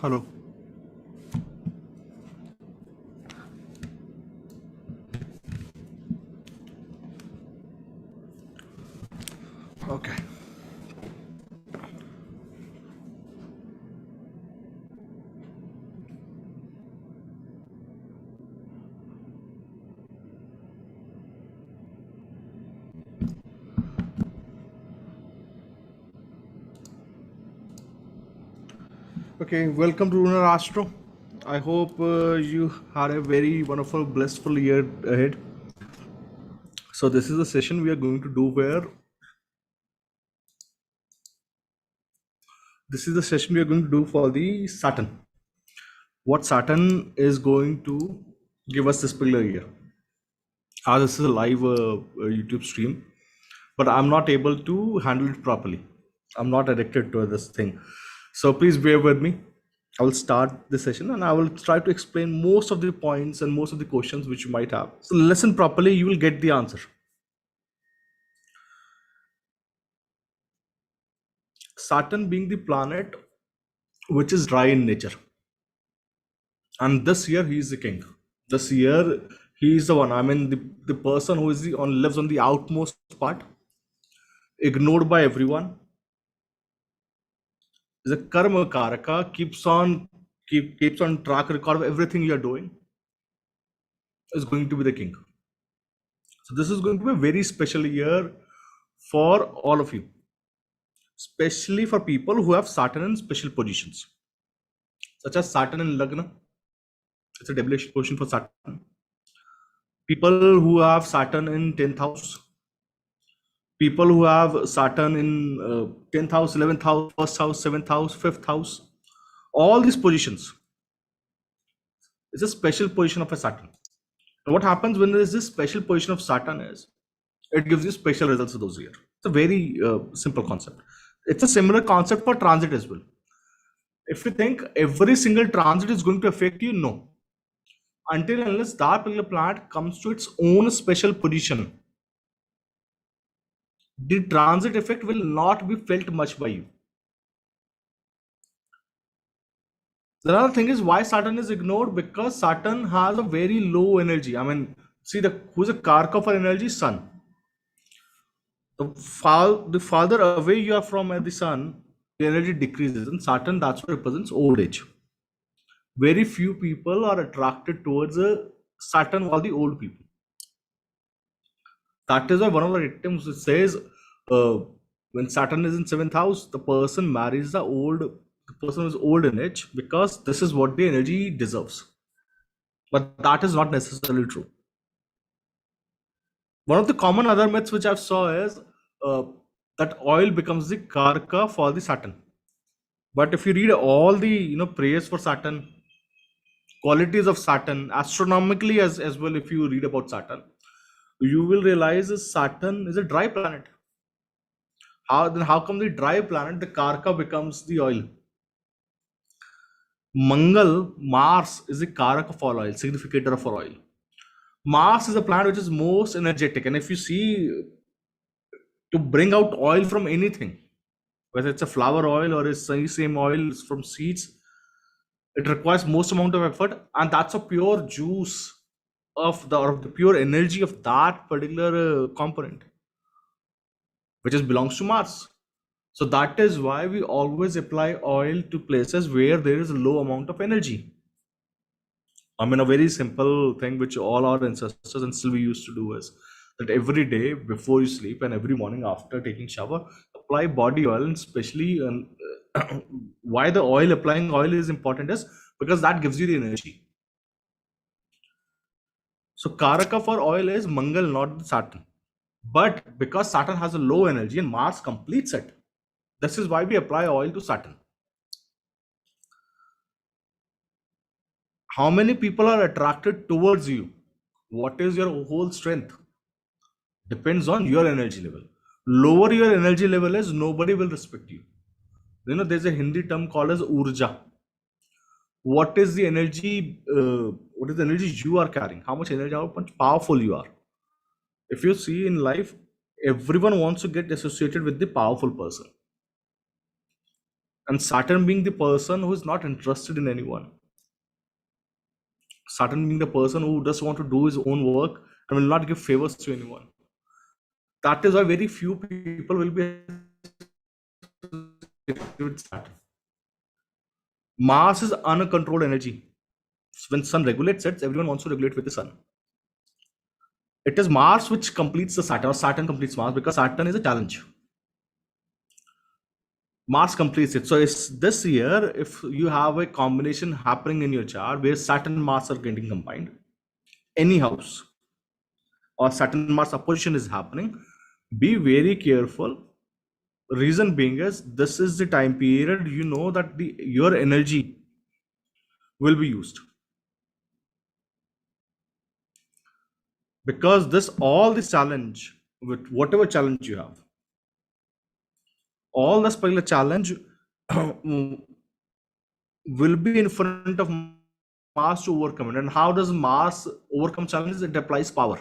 Hello. Okay. Okay. Welcome to Lunar Astro. I hope you had a very wonderful, blissful year ahead. So this is a session we are going to do where this is the session we are going to do for the Saturn. What Saturn is going to give us this particular year. This is a live YouTube stream, but I'm not able to handle it properly. I'm not addicted to this thing. So please bear with me. I will start the session and I will try to explain most of the points and most of the questions which you might have. So listen properly, you will get the answer. Saturn being the planet which is dry in nature. And this year he is the king. This year he is the one. I mean the person who is lives on the outmost part, ignored by everyone. The karma karaka keeps on track record of everything you are doing, is going to be the king. So this is going to be a very special year for all of you, especially for people who have Saturn in special positions, such as Saturn in Lagna. It's a devilish position for Saturn. People who have Saturn in 10th house, people who have Saturn in 10th house, 11th house, 1st house, 7th house, 5th house, all these positions. It's a special position of a Saturn. And what happens when there is this special position of Saturn is, it gives you special results for those years. It's a very simple concept. It's a similar concept for transit as well. If you think every single transit is going to affect you, no. Until unless that particular planet comes to its own special position, the transit effect will not be felt much by you. The other thing is why Saturn is ignored, because Saturn has a very low energy. I mean, see who's a karka for energy? Sun. The farther away you are from the sun, the energy decreases. And Saturn, that's what represents old age. Very few people are attracted towards Saturn, all the old people. That is why one of the items says when Saturn is in 7th house, the person marries the person who is old in age, because this is what the energy deserves. But that is not necessarily true. One of the common other myths which I've saw is that oil becomes the karka for the Saturn. But if you read all the prayers for Saturn, qualities of Saturn, astronomically as well, if you read about Saturn, you will realize that Saturn is a dry planet. How come the dry planet, the karka becomes the oil? Mars is the karaka for oil, significator for oil. Mars is a planet which is most energetic, and if you see, to bring out oil from anything, whether it's a flower oil or it's the same oil from seeds, it requires most amount of effort, and that's a pure juice of the pure energy of that particular component, which belongs to Mars. So that is why we always apply oil to places where there is a low amount of energy. I mean, a very simple thing which all our ancestors and still we used to do is that every day before you sleep and every morning after taking shower, apply body oil, and especially why the applying oil is important is because that gives you the energy. So Karaka for oil is Mangal, not Saturn. But because Saturn has a low energy and Mars completes it, this is why we apply oil to Saturn. How many people are attracted towards you? What is your whole strength? Depends on your energy level. Lower your energy level is, nobody will respect you. There's a Hindi term called as urja. What is the energy? What is the energy you are carrying? How much energy? How much powerful you are? If you see in life, everyone wants to get associated with the powerful person. And Saturn being the person who is not interested in anyone, Saturn being the person who just want to do his own work and will not give favors to anyone. That is why very few people will be with Saturn. Mars is uncontrolled energy. When sun regulates it, everyone wants to regulate with the sun. It is Mars which completes the Saturn, or Saturn completes Mars, because Saturn is a challenge. Mars completes it. So it's this year, if you have a combination happening in your chart where Saturn and Mars are getting combined, any house or Saturn Mars opposition is happening, be very careful. Reason being is this is the time period you know that your energy will be used, because this all the challenge with whatever challenge you have, all this particular challenge will be in front of Mars to overcome it. And how does Mars overcome challenges? It applies power.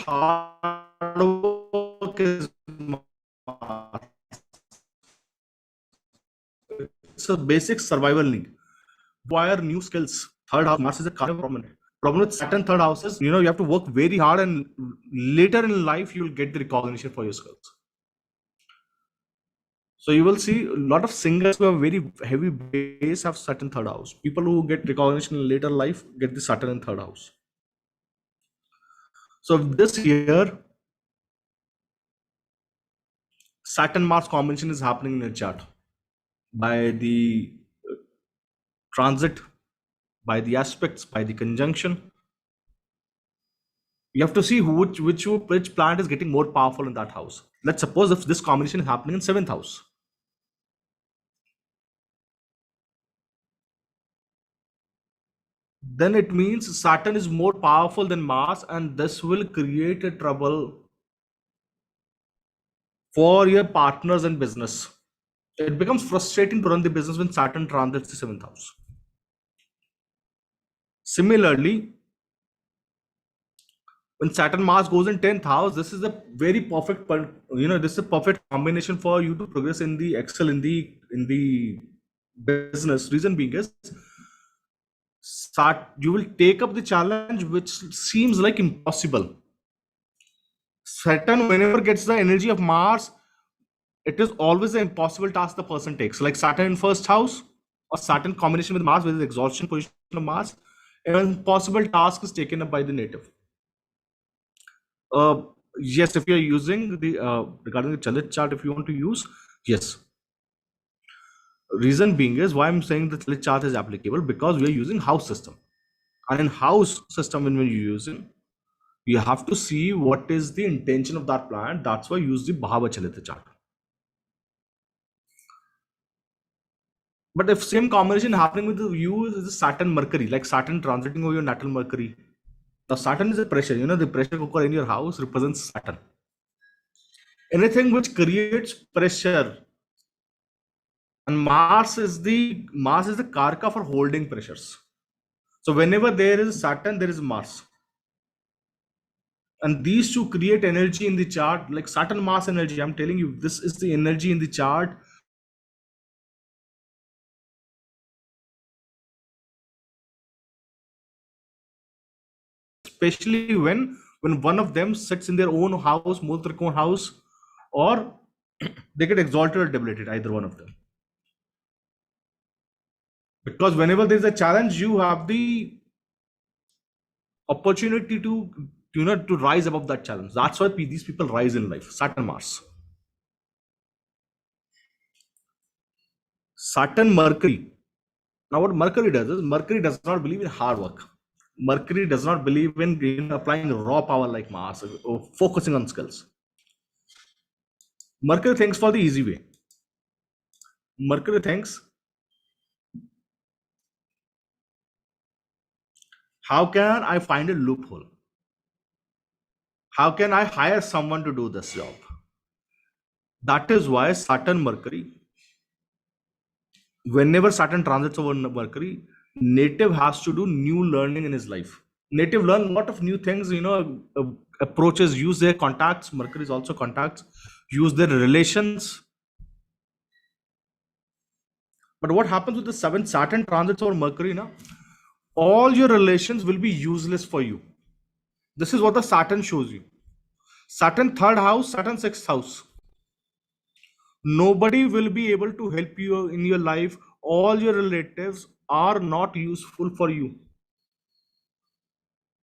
Hard work is Mars. It's a basic survival need. Acquire new skills. Third house, Mars is a cardinal problem. Problem with Saturn third house is, you have to work very hard, and later in life you will get the recognition for your skills. So you will see a lot of singers who have very heavy base have Saturn third house. People who get recognition in later life get the Saturn in third house. So this year, Saturn Mars combination is happening in your chart by the transit, by the aspects, by the conjunction. You have to see which planet is getting more powerful in that house. Let's suppose if this combination is happening in 7th house. Then it means Saturn is more powerful than Mars, and this will create a trouble for your partners in business. It becomes frustrating to run the business when Saturn transits the 7th house. Similarly, when Saturn Mars goes in 10th house, this is a very perfect, this is a perfect combination for you to progress in the excel in the business. Reason being is, you will take up the challenge which seems like impossible. Saturn, whenever gets the energy of Mars, it is always an impossible task the person takes. Like Saturn in first house or Saturn combination with Mars, with the exhaustion position of Mars, an impossible task is taken up by the native. Yes, if you're using the regarding the Chalit chart, if you want to use, yes. Reason being is why I'm saying the Chalit chart is applicable, because we are using house system. And in house system, when we're using, you have to see what is the intention of that planet. That's why I use the Bhava Chalita chart. But if same combination happening with you is Saturn Mercury, like Saturn transiting over your natal Mercury. Now Saturn is a pressure, the pressure cooker in your house represents Saturn. Anything which creates pressure, and Mars is the karka for holding pressures. So whenever there is Saturn, there is Mars. And these two create energy in the chart, like Saturn Mars energy. I'm telling you, this is the energy in the chart. Especially when one of them sits in their own house, Multrikon house, or they get exalted or debilitated, either one of them. Because whenever there is a challenge, you have the opportunity to to rise above that challenge. That's why these people rise in life. Saturn Mars. Saturn Mercury. Now what Mercury does is, Mercury does not believe in hard work. Mercury does not believe in applying raw power like Mars, or focusing on skills. Mercury thinks for the easy way. Mercury thinks, how can I find a loophole? How can I hire someone to do this job? That is why Saturn Mercury, whenever Saturn transits over Mercury, native has to do new learning in his life. Native learn a lot of new things, approaches, use their contacts. Mercury is also contacts, use their relations. But what happens with the seven Saturn transits over Mercury now? All your relations will be useless for you. This is what the Saturn shows you. Saturn third house, Saturn sixth house. Nobody will be able to help you in your life. All your relatives are not useful for you.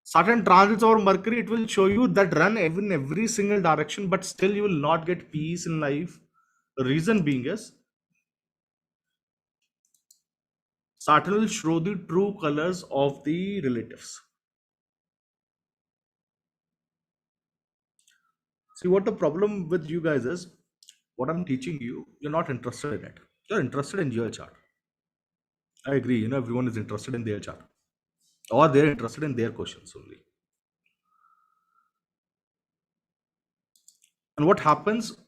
Saturn transits over Mercury, it will show you that run in every single direction, but still you will not get peace in life. The reason being is Saturn will show the true colors of the relatives. See, what the problem with you guys is, what I'm teaching you, you're not interested in it. You're interested in your chart. I agree, everyone is interested in their chart, or they're interested in their questions only. And what happens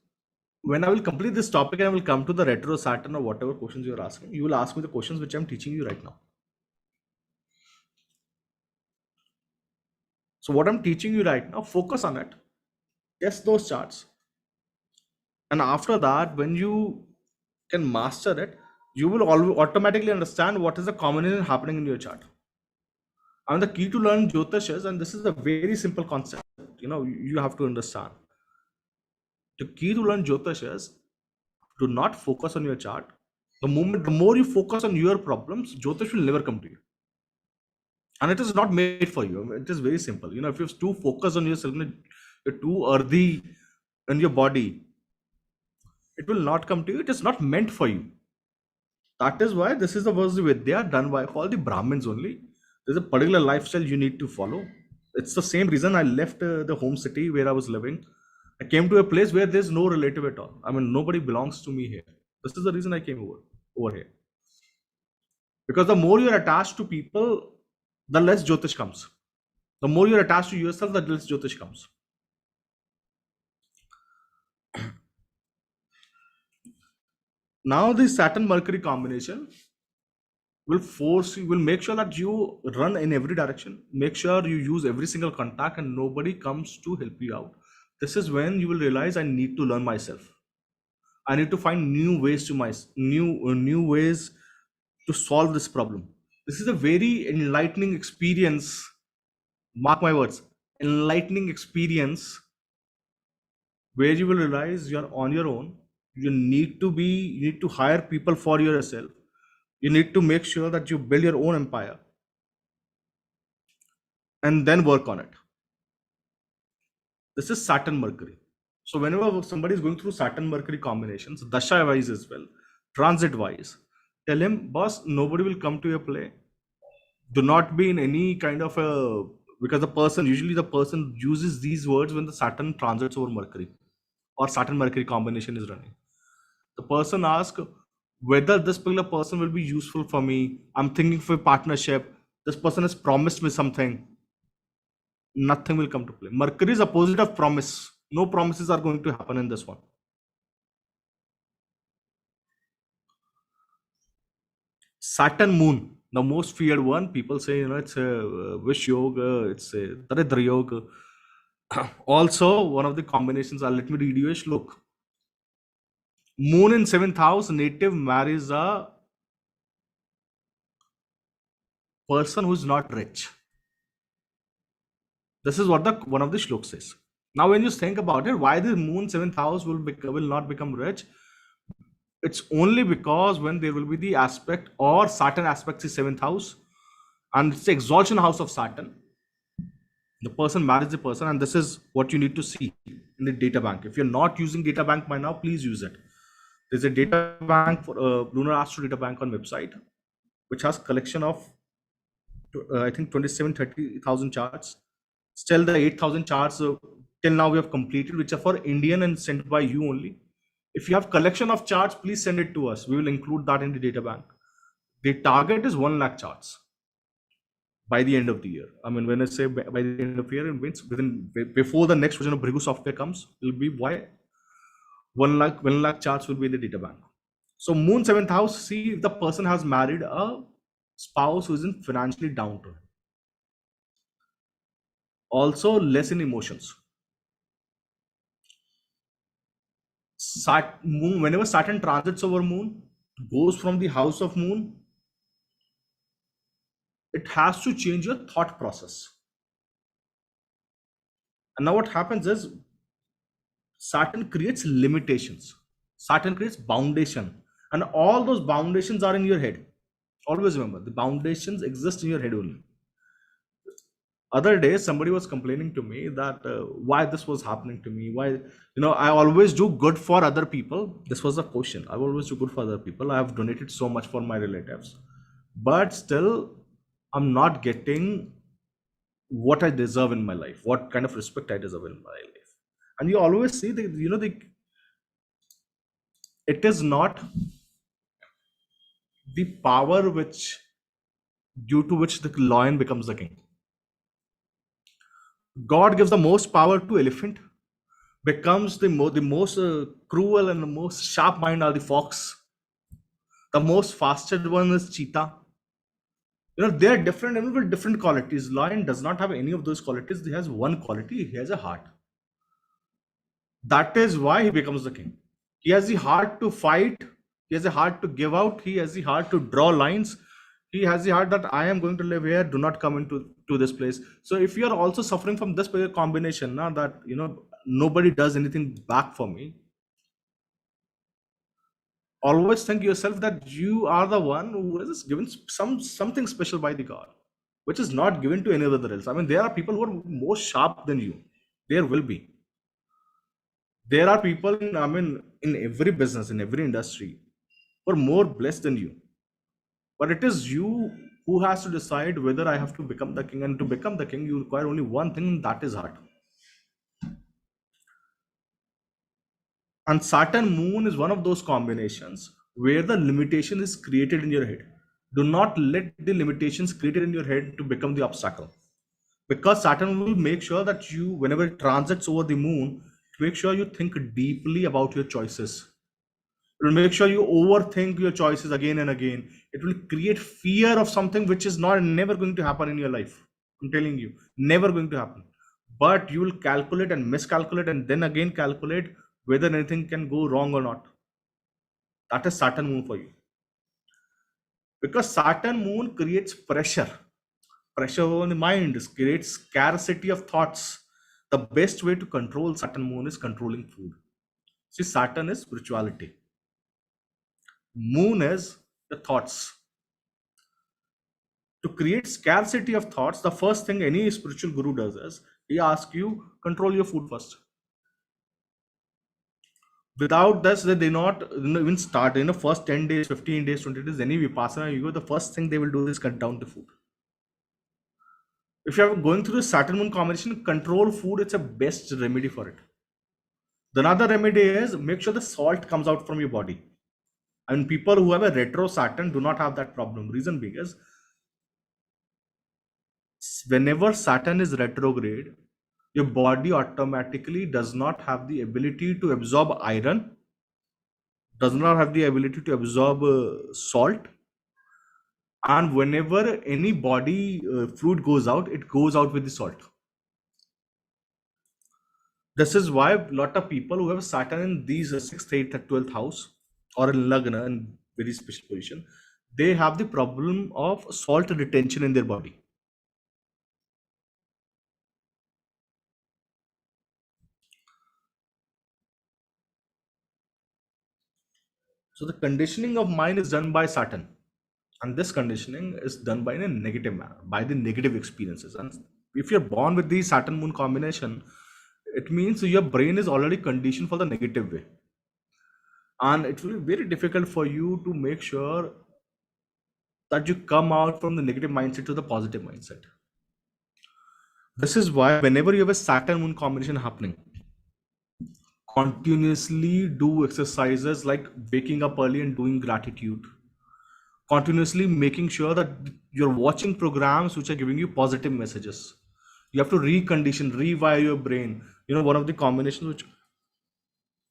when I will complete this topic and I will come to the retro Saturn or whatever questions you're asking, you will ask me the questions which I'm teaching you right now. So what I'm teaching you right now, focus on it, test those charts. And after that, when you can master it, you will automatically understand what is the combination happening in your chart. And the key to learn Jyotish is, and this is a very simple concept, you have to understand. The key to learn Jyotish is, do not focus on your chart. The more you focus on your problems, Jyotish will never come to you. And it is not made for you. It is very simple. If you're too focused on yourself, you're too earthy in your body, it will not come to you. It is not meant for you. That is why this is the Vastu Vidya done by all the Brahmins only. There's a particular lifestyle you need to follow. It's the same reason I left the home city where I was living. I came to a place where there's no relative at all. I mean, nobody belongs to me here. This is the reason I came over here. Because the more you're attached to people, the less Jyotish comes. The more you're attached to yourself, the less Jyotish comes. Now the Saturn Mercury combination will make sure that you run in every direction. Make sure you use every single contact and nobody comes to help you out. This is when you will realize I need to learn myself. I need to find new ways new ways to solve this problem. This is a very enlightening experience. Mark my words, enlightening experience where you will realize you're on your own. You need to hire people for yourself. You need to make sure that you build your own empire and then work on it. This is Saturn Mercury. So whenever somebody is going through Saturn Mercury combinations, Dasha wise as well, transit wise, tell him, boss, nobody will come to your play. Do not be in any kind of a, because usually the person uses these words when the Saturn transits over Mercury or Saturn Mercury combination is running. The person asks whether this particular person will be useful for me. I'm thinking for a partnership. This person has promised me something. Nothing will come to play. Mercury is opposite of promise. No promises are going to happen in this one. Saturn Moon, the most feared one. People say, it's a wish yoga, it's a Daridra yoga. Also, one of the combinations are, let me read you a shlok. Moon in 7th house, native marries a person who is not rich. This is what one of the shloks says. Now, when you think about it, why the Moon 7th house will not become rich? It's only because when there will be the aspect or Saturn aspects the 7th house, and it's the exaltation house of Saturn. The person marries the person, and this is what you need to see in the data bank. If you're not using data bank by now, please use it. There's a data bank for Lunar Astro data bank on website, which has collection of I think 27-30,000 charts. Still the 8,000 charts till now we have completed, which are for Indian and sent by you only. If you have collection of charts, please send it to us. We will include that in the data bank. The target is 1 lakh charts by the end of the year. I mean, when I say by the end of the year, it means before the next version of Brigu software comes, it will be 1 lakh charts will be in the data bank. So Moon 7th house, see if the person has married a spouse who isn't financially down to him. Also less in emotions. Moon, whenever Saturn transits over Moon, goes from the house of Moon, it has to change your thought process. And now what happens is Saturn creates limitations. Saturn creates foundation. And all those foundations are in your head. Always remember, the foundations exist in your head only. Other day, somebody was complaining to me that why this was happening to me. Why, I always do good for other people. This was a question. I always do good for other people. I have donated so much for my relatives. But still, I'm not getting what I deserve in my life, what kind of respect I deserve in my life. And you always see it is not the power which due to which the lion becomes the king. God gives the most power to elephant, becomes the most cruel and the most sharp mind are the fox. The most fastest one is cheetah. They are different and with different qualities. Lion does not have any of those qualities. He has one quality. He has a heart. That is why he becomes the king. He has the heart to fight. He has a heart to give out. He has the heart to draw lines. He has the heart that I am going to live here. Do not come into this place. So if you are also suffering from this combination, now that nobody does anything back for me, always think yourself that you are the one who is given something special by the God, which is not given to any other else. I mean, there are people who are more sharp than you. There will be. There are people in every business, in every industry, who are more blessed than you. But it is you who has to decide whether I have to become the king. And to become the king, you require only one thing, that is heart. And Saturn Moon is one of those combinations where the limitation is created in your head. Do not let the limitations created in your head to become the obstacle. Because Saturn will make sure that you, whenever it transits over the moon, make sure you think deeply about your choices. It will make sure you overthink your choices again and again. It will create fear of something which is never going to happen in your life. I'm telling you, never going to happen. But you will calculate and miscalculate and then again calculate whether anything can go wrong or not. That is Saturn Moon for you. Because Saturn Moon creates pressure. Pressure on the mind, creates scarcity of thoughts. The best way to control Saturn Moon is controlling food. See, Saturn is spirituality. Moon is the thoughts. To create scarcity of thoughts, the first thing any spiritual guru does is he asks you control your food first. Without this, they not even start. First 10 days, 15 days, 20 days, any vipassana you go, the first thing they will do is cut down the food. If you are going through the Saturn Moon combination, control food, it's a best remedy for it. The another remedy is make sure the salt comes out from your body. And people who have a retro Saturn do not have that problem. Reason being is whenever Saturn is retrograde, your body automatically does not have the ability to absorb iron, does not have the ability to absorb salt. And whenever any body fluid goes out, it goes out with the salt. This is why a lot of people who have Saturn in these 6th, 8th, and 12th house or in Lagna in very special position, they have the problem of salt retention in their body. So the conditioning of mind is done by Saturn, and this conditioning is done by in a negative manner, by the negative experiences. And if you're born with the Saturn Moon combination, it means your brain is already conditioned for the negative way, and it will be very difficult for you to make sure that you come out from the negative mindset to the positive mindset. This is why whenever you have a Saturn Moon combination happening, continuously do exercises like waking up early and doing gratitude. Continuously making sure that you're watching programs which are giving you positive messages. You have to recondition, rewire your brain. One of the combinations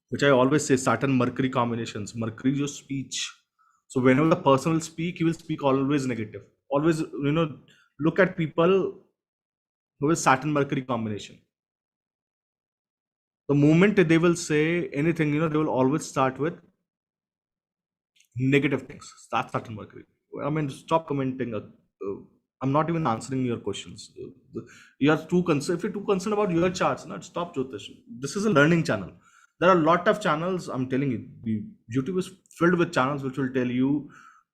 which I always say, Saturn Mercury combinations. Mercury is your speech. So whenever the person will speak, he will speak always negative. Always, look at people with Saturn Mercury combination. The moment they will say anything, they will always start with negative things. That's Saturn Mercury. I mean, stop commenting. I'm not even answering your questions. You are too concerned. If you're too concerned about your charts, not stop Jyotish. This is a learning channel. There are a lot of channels. I'm telling you, YouTube is filled with channels which will tell you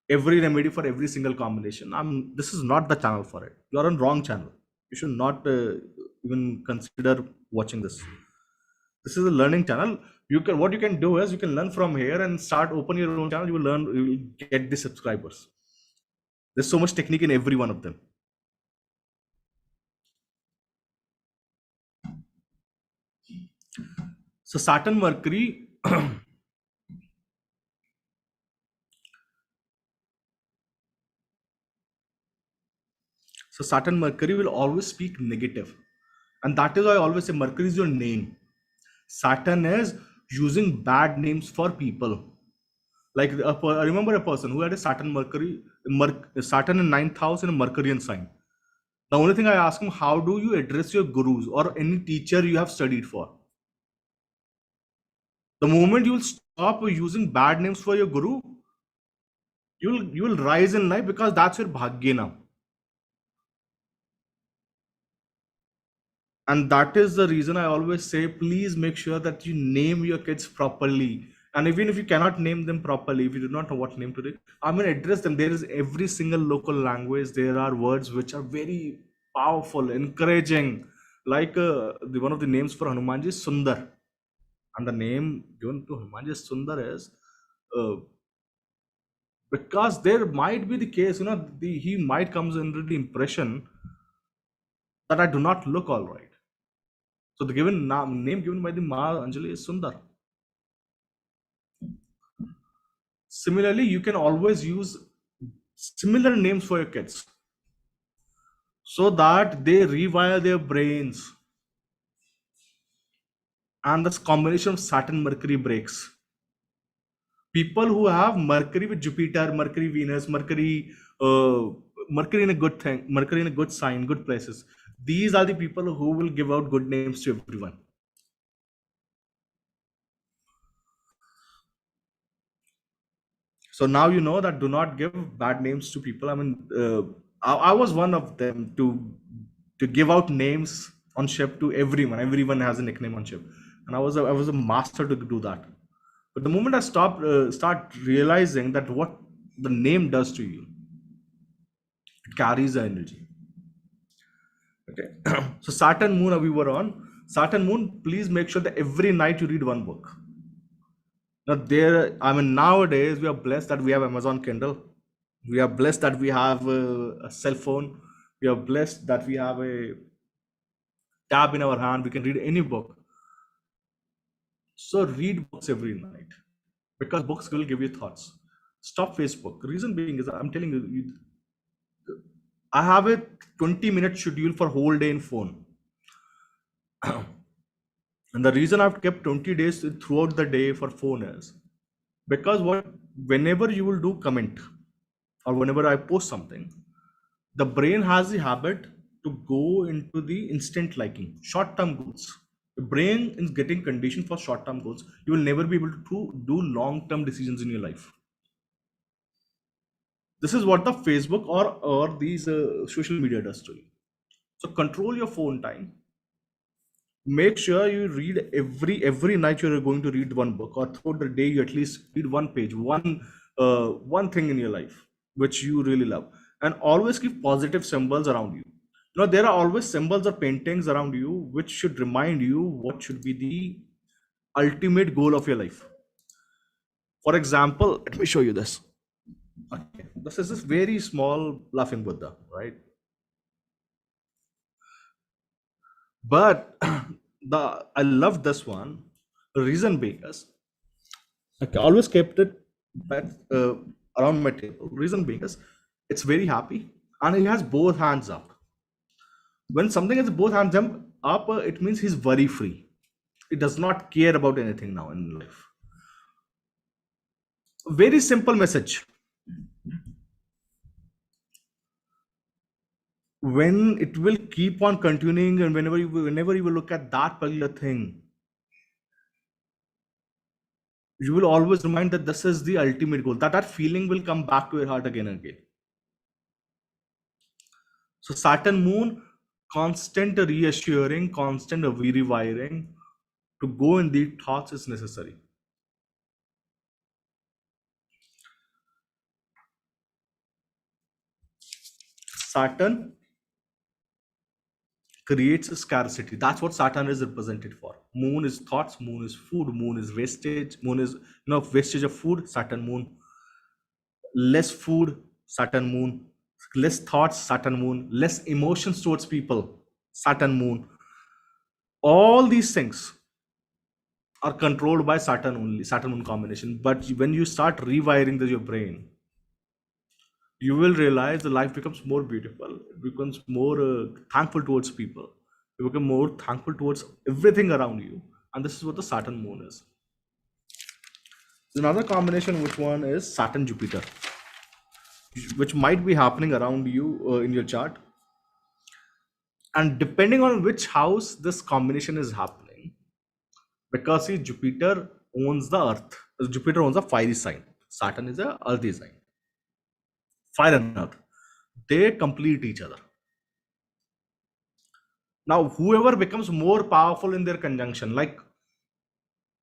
every remedy for every single combination. This is not the channel for it. You are on wrong channel. You should not even consider watching this. This is a learning channel. What you can do is you can learn from here and start open your own channel. You will learn, you will get the subscribers. There's so much technique in every one of them. So Saturn Mercury, so Saturn Mercury will always speak negative, and that is why I always say Mercury is your name. Saturn is using bad names for people. Like I remember a person who had a Saturn Mercury, Saturn in ninth house in a Mercurian sign. The only thing I ask him, how do you address your gurus or any teacher you have studied for? The moment you will stop using bad names for your guru, you will rise in life because that's your bhagya now. And that is the reason I always say, please make sure that you name your kids properly. And even if you cannot name them properly, if you do not know what name to do, I mean, address them. There is every single local language. There are words which are very powerful, encouraging. Like one of the names for Hanumanji is Sundar. And the name given to Hanumanji Sundar is uh, because there might be the case, he might comes under the impression that I do not look all right. So the name given by the Ma Anjali is Sundar. Similarly, you can always use similar names for your kids so that they rewire their brains. And this combination of Saturn Mercury breaks. People who have Mercury with Jupiter, Mercury, Venus, Mercury in a good thing, Mercury in a good sign, good places. These are the people who will give out good names to everyone. So now you know that do not give bad names to people. I mean, I was one of them to give out names on ship to everyone. Everyone has a nickname on ship, and I was a master to do that. But the moment I start realizing that what the name does to you, it carries the energy. Okay. So Saturn Moon, we were on Saturn Moon. Please make sure that every night you read one book. Now I mean, nowadays we are blessed that we have Amazon Kindle. We are blessed that we have a cell phone. We are blessed that we have a tab in our hand. We can read any book. So read books every night because books will give you thoughts. Stop Facebook. Reason being is I'm telling you, I have a 20-minute schedule for whole day in phone. And the reason I've kept 20 days throughout the day for phone is because whenever you will do comment or whenever I post something, the brain has the habit to go into the instant liking, short-term goals. The brain is getting conditioned for short-term goals. You will never be able to do long-term decisions in your life. This is what the Facebook or these social media does to you. So control your phone time. Make sure you read every night. You're going to read one book, or throughout the day you at least read one page, one thing in your life which you really love, and always keep positive symbols around you. There are always symbols or paintings around you which should remind you what should be the ultimate goal of your life. For example, let me show you this. Okay, this is this very small laughing Buddha, right? But I love this one. The reason being is I always kept it back, around my table. Reason being is it's very happy and he has both hands up. When something has both hands up, it means he's worry free. He does not care about anything now in life. Very simple message. when it will keep on continuing, and whenever you will look at that particular thing, you will always remind that this is the ultimate goal. That feeling will come back to your heart again and again. So Saturn Moon, constant reassuring, constant rewiring to go in the thoughts is necessary. Saturn creates a scarcity. That's what Saturn is represented for. Moon is thoughts, moon is food, moon is wastage, moon is wastage of food, Saturn Moon. Less food, Saturn Moon. Less thoughts, Saturn Moon. Less emotions towards people, Saturn Moon. All these things are controlled by Saturn only, Saturn Moon combination. But when you start rewiring your brain, you will realize the life becomes more beautiful. It becomes more thankful towards people. You become more thankful towards everything around you. And this is what the Saturn Moon is. There's another combination, which one is Saturn Jupiter, which might be happening around you in your chart. And depending on which house this combination is happening, because see, Jupiter owns the Earth. Jupiter owns a fiery sign. Saturn is a earthy sign. Fire and Earth, they complete each other. Now, whoever becomes more powerful in their conjunction, like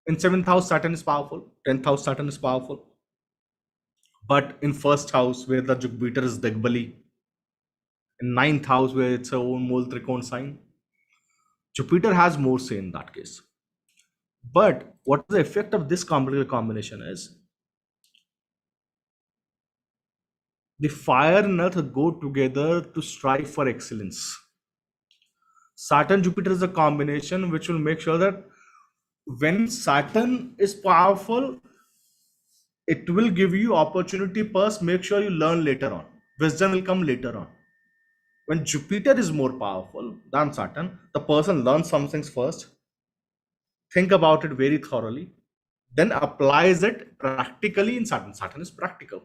in seventh house, Saturn is powerful. 10th house, Saturn is powerful. But in first house, where the Jupiter is Digbali, in ninth house, where it's a own mole trikon sign, Jupiter has more say in that case. But what the effect of this combination is, the fire and earth go together to strive for excellence. Saturn Jupiter is a combination which will make sure that when Saturn is powerful, it will give you opportunity first. Make sure you learn later on. Wisdom will come later on. When Jupiter is more powerful than Saturn, the person learns some things first, think about it very thoroughly, then applies it practically in Saturn. Saturn is practical.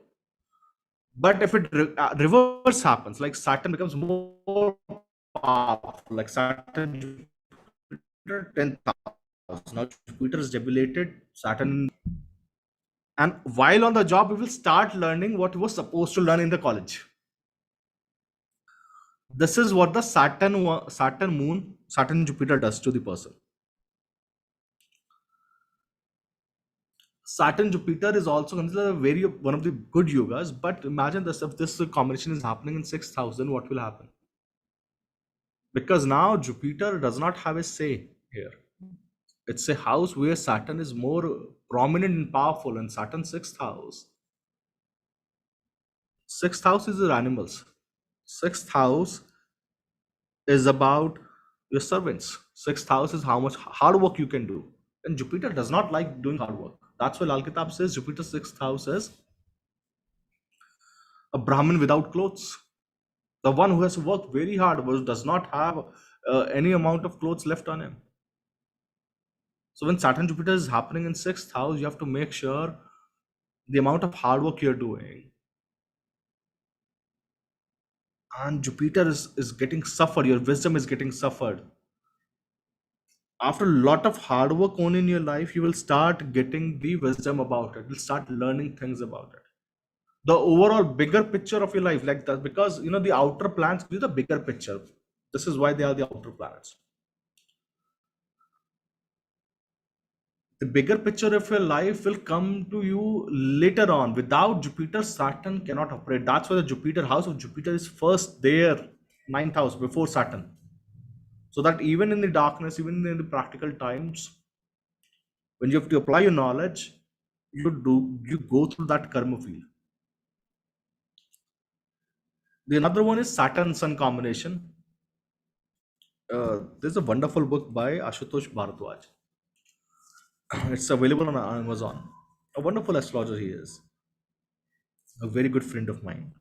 But if it reverse happens, like Saturn becomes more powerful, like Saturn Jupiter 10,000. Now Jupiter is debilitated, Saturn, and while on the job, we will start learning what we was supposed to learn in the college. This is what the Saturn Moon, Saturn Jupiter does to the person. Saturn Jupiter is also considered a very one of the good yogas. But imagine this: if this combination is happening in 6,000, what will happen? Because now Jupiter does not have a say here. It's a house where Saturn is more prominent and powerful, and Saturn sixth house. Sixth house is your animals. Sixth house is about your servants. Sixth house is how much hard work you can do. And Jupiter does not like doing hard work. That's why Lal Kitab says Jupiter's sixth house is a Brahmin without clothes. The one who has worked very hard, who does not have any amount of clothes left on him. So when Saturn Jupiter is happening in sixth house, you have to make sure the amount of hard work you're doing. And Jupiter is getting suffered, your wisdom is getting suffered. After a lot of hard work on in your life, you will start getting the wisdom about it. You'll start learning things about it. The overall bigger picture of your life, like that, because the outer planets give the bigger picture. This is why they are the outer planets. The bigger picture of your life will come to you later on. Without Jupiter, Saturn cannot operate. That's why the Jupiter house of Jupiter is first there, ninth house, before Saturn. So that even in the darkness, even in the practical times, when you have to apply your knowledge, you go through that karma field. The another one is Saturn Sun Combination. There's a wonderful book by Ashutosh Bharadwaj. It's available on Amazon. A wonderful astrologer he is. A very good friend of mine.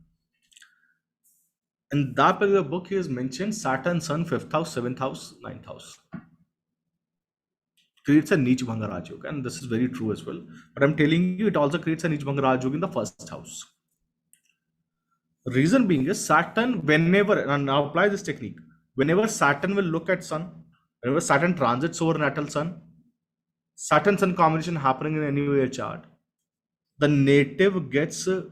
In that particular book, he has mentioned Saturn, Sun, 5th house, 7th house, 9th house. Creates a Neech Bhanga Raj Yoga, and this is very true as well. But I'm telling you, it also creates a Neech Bhanga Raj Yoga in the first house. Reason being is Saturn, whenever, and now apply this technique, whenever Saturn will look at Sun, whenever Saturn transits over natal Sun, Saturn Sun combination happening in any way chart, the native gets a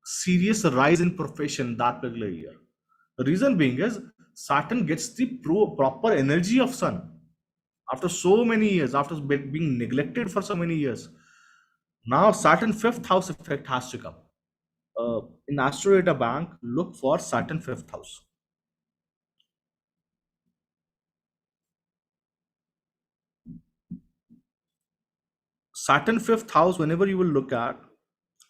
serious rise in profession that particular year. The reason being is Saturn gets the proper energy of Sun after so many years, after being neglected for so many years. Now Saturn fifth house effect has to come. In Astro Data Bank, look for Saturn fifth house. Saturn fifth house, whenever you will look at,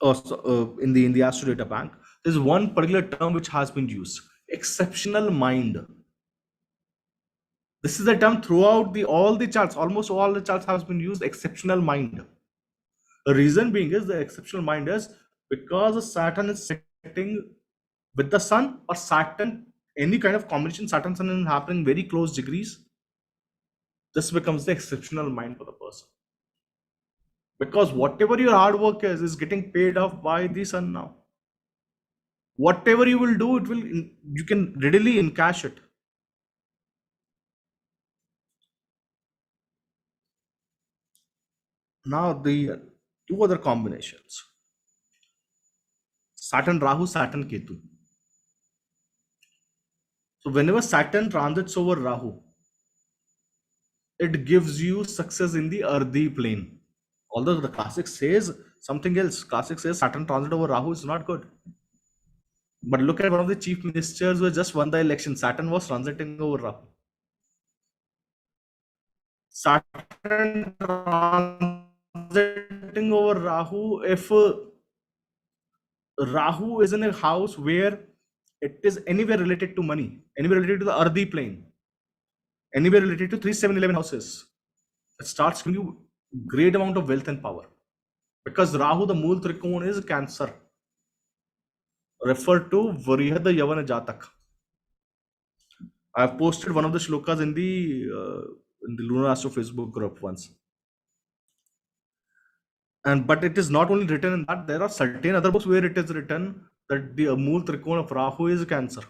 in the Astro Data Bank, there's one particular term which has been used: exceptional mind. This is the term throughout the all the charts. Almost all the charts has been used. Exceptional mind. The reason being is the exceptional mind is because Saturn is sitting with the Sun, or Saturn, any kind of combination Saturn Sun is happening very close degrees. This becomes the exceptional mind for the person, because whatever your hard work is getting paid off by the Sun now. Whatever you will do, it will, you can readily encash it. Now the two other combinations: Saturn Rahu, Saturn Ketu. So whenever Saturn transits over Rahu, it gives you success in the earthy plane. Although the classic says something else. Classic says Saturn transit over Rahu is not good. But look at one of the chief ministers who just won the election. Saturn was transiting over Rahu. Saturn transiting over Rahu, if Rahu is in a house where it is anywhere related to money, anywhere related to the earthy plane, anywhere related to 3, 7, 11 houses, it starts giving you great amount of wealth and power. Because Rahu, the Mool Trikon, is Cancer, referred to Varihada Yavana Jatak. I've posted one of the shlokas in the Lunar Astro Facebook group once. And but it is not only written in that, there are certain other books where it is written that the Mool Trikon of Rahu is Cancer.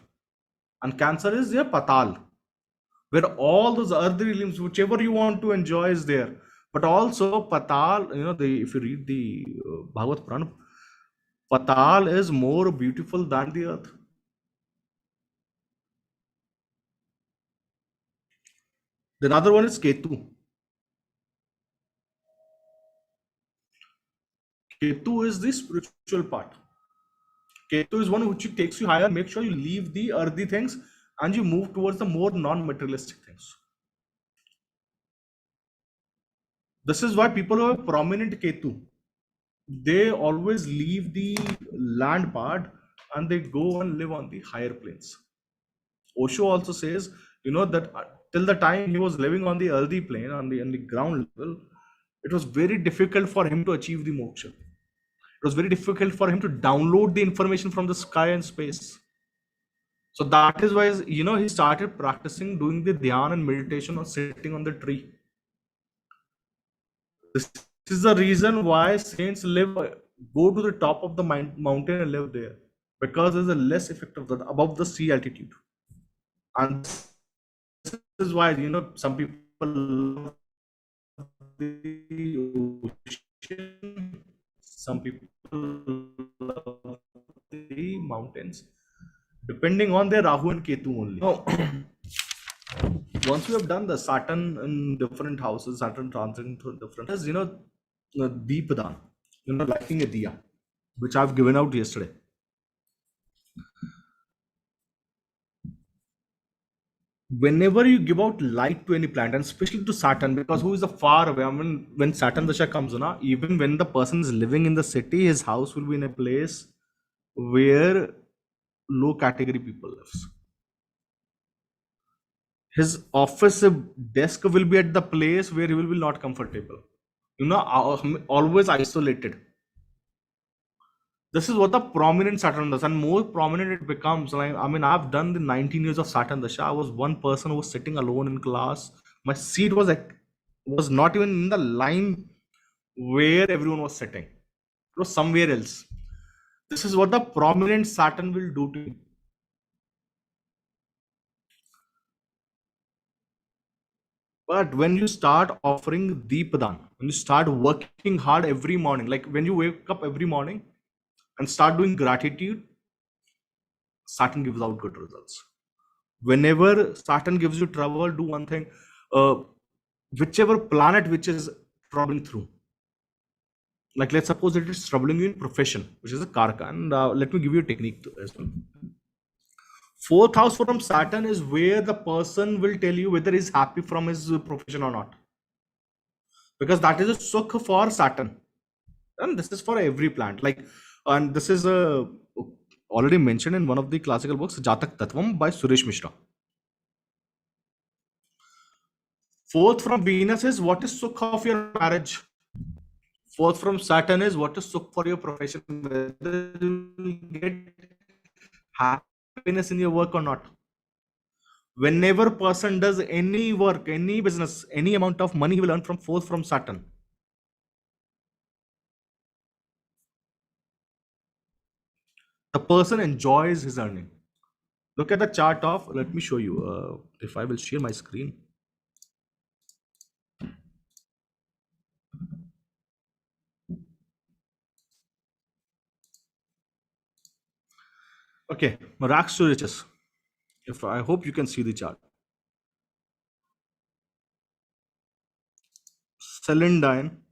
And Cancer is your Patal, where all those earthly limbs, whichever you want to enjoy, is there. But also Patal, if you read the Bhagavad Purana, Patal is more beautiful than the earth. The other one is Ketu. Ketu is the spiritual part. Ketu is one which takes you higher. Make sure you leave the earthy things and you move towards the more non-materialistic things. This is why people who have prominent Ketu, they always leave the land part and they go and live on the higher planes. Osho also says, that till the time he was living on the earthy plane, on the ground level, it was very difficult for him to achieve the moksha. It was very difficult for him to download the information from the sky and space. So that is why, he started practicing doing the dhyan and meditation or sitting on the tree. This is the reason why saints go to the top of the mountain and live there, because there's a less effect of that above the sea altitude. And this is why, some people love the ocean, some people love the mountains, depending on their Rahu and Ketu only. Now, once we have done the Saturn in different houses, Saturn transiting through different, as Deepadan, lighting a diya, which I've given out yesterday. Whenever you give out light to any planet, and especially to Saturn, because who is a far away, when Saturn Dasha comes, even when the person is living in the city, his house will be in a place where low category people lives. His office desk will be at the place where he will be not comfortable. Always isolated. This is what the prominent Saturn does, and more prominent it becomes. I've done the 19 years of Saturn Dasha. I was one person who was sitting alone in class. My seat was not even in the line where everyone was sitting. It was somewhere else. This is what the prominent Saturn will do to you. But when you start offering Deepadan, when you start working hard every morning, like when you wake up every morning and start doing gratitude, Saturn gives out good results. Whenever Saturn gives you trouble, do one thing. Uh, Whichever planet which is troubling through, like let's suppose it is troubling you in profession, which is a Karka, and let me give you a technique as well. Fourth house from Saturn is where the person will tell you whether he's happy from his profession or not, because that is a sukh for Saturn, and this is for every plant. Like, and this is already mentioned in one of the classical books, Jatak Tattvam by Suresh Mishra. Fourth from Venus is what is sukh of your marriage. Fourth from Saturn is what is sukh for your profession, whether you get happiness in your work or not. Whenever person does any work, any business, any amount of money he will earn from fourth from Saturn. The person enjoys his earning. Look at the chart of, let me show you, if I will share my screen. Okay, rags to riches. If I hope you can see the chart. Celine Dion,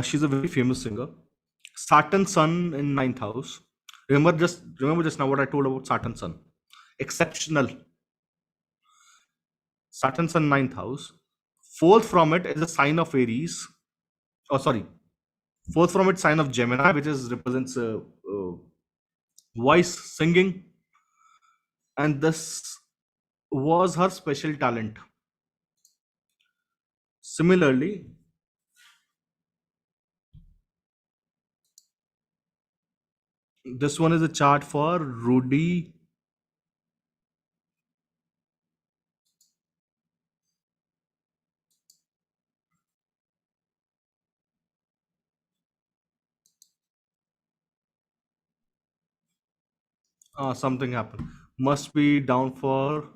she's a very famous singer. Saturn Sun in ninth house. Remember just now what I told about Saturn Sun. Exceptional. Saturn Sun ninth house. Fourth from it is a sign of Aries. Oh, sorry. Fourth from it, sign of Gemini, which is represents voice singing, and this was her special talent. Similarly, this one is a chart for Rudy. Something happened. Must be down for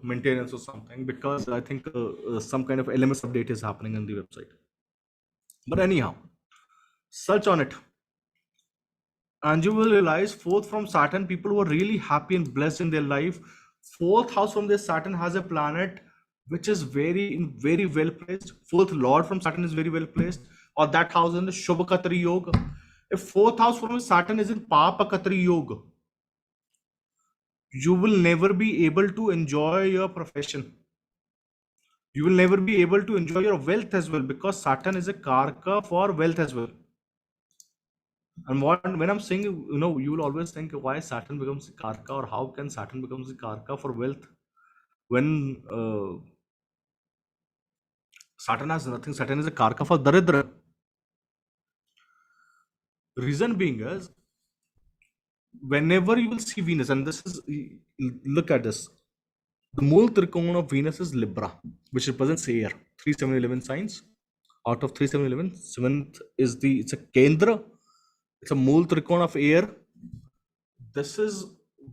maintenance or something, because I think some kind of LMS update is happening on the website. But anyhow, search on it, and you will realize fourth from Saturn, people who are really happy and blessed in their life. Fourth house from this Saturn has a planet which is very well placed. Fourth lord from Saturn is very well placed, or that house in the Shubha Yoga. If fourth house from Saturn is in Papa Katri Yoga, you will never be able to enjoy your profession. You will never be able to enjoy your wealth as well, because Saturn is a Karka for wealth as well. And when I'm saying, you will always think why Saturn becomes a Karka, or how can Saturn becomes a Karka for wealth when Saturn has nothing. Saturn is a Karka for Daridra. Reason being is, whenever you will see Venus, and this is, look at this, the Mool Trikona of Venus is Libra, which represents air. 3, 7, 11 signs. Out of 3, 7, 11, seventh is it's a Kendra. It's a Mool Trikona of air. This is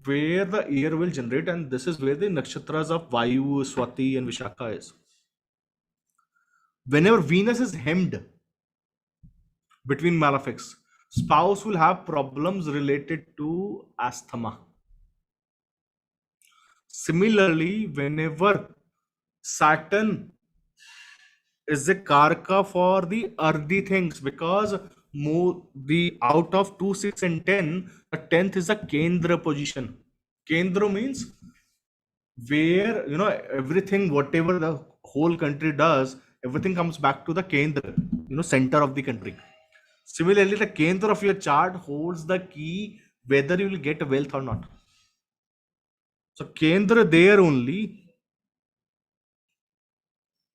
where the air will generate, and this is where the nakshatras of Vayu, Swati, and Vishaka is. Whenever Venus is hemmed between malefics, spouse will have problems related to asthma. Similarly, whenever Saturn is a Karka for the earthy things, because the out of 2, 6, and 10, the 10th is a Kendra position. Kendra means where, everything, whatever the whole country does, everything comes back to the Kendra, center of the country. Similarly, the Kendra of your chart holds the key whether you will get wealth or not. So Kendra there only.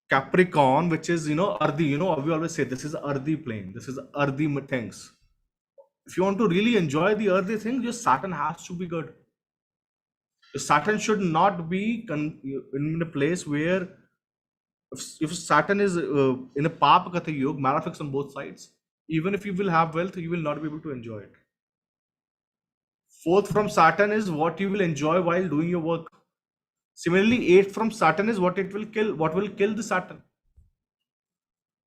Capricorn, which is, earthy, we always say this is earthy plane, this is earthy things. If you want to really enjoy the earthy things, your Saturn has to be good. Your Saturn should not be in a place where If Saturn is in a Papakata Yoga, malefics on both sides, even if you will have wealth, you will not be able to enjoy it. Fourth from Saturn is what you will enjoy while doing your work. Similarly, eighth from Saturn is what will kill the Saturn.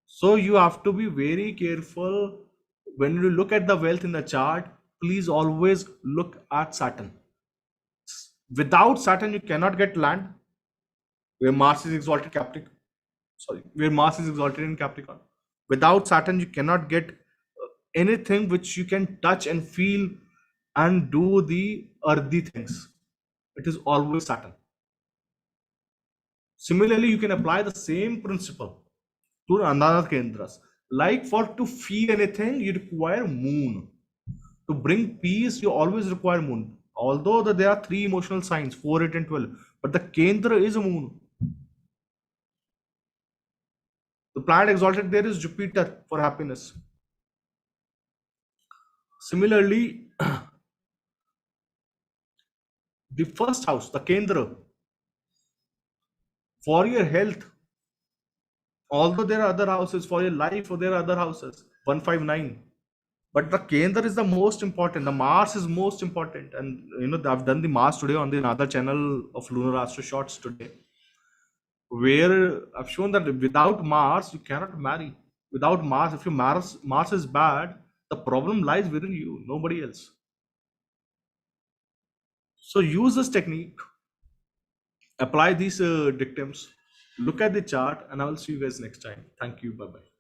So you have to be very careful when you look at the wealth in the chart. Please always look at Saturn. Without Saturn, you cannot get land where Mars is exalted Capricorn. Sorry, where Mars is exalted in Capricorn. Without Saturn, you cannot get anything which you can touch and feel and do the earthy things. It is always Saturn. Similarly, you can apply the same principle to another kendras. Like for to feel anything, you require moon. To bring peace, you always require moon. Although there are three emotional signs, 4, 8, and 12, but the kendra is a moon. The planet exalted there is Jupiter for happiness. Similarly, the first house, the kendra, for your health, although there are other houses, for your life, or there are other houses, 159. But the Kendra is the most important. The Mars is most important. And I've done the Mars today on the another channel of Lunar Astro Shots today, where I've shown that without Mars, you cannot marry. Without Mars, if your Mars is bad, the problem lies within you, nobody else. So use this technique, apply these dictums, look at the chart, and I will see you guys next time. Thank you. Bye bye.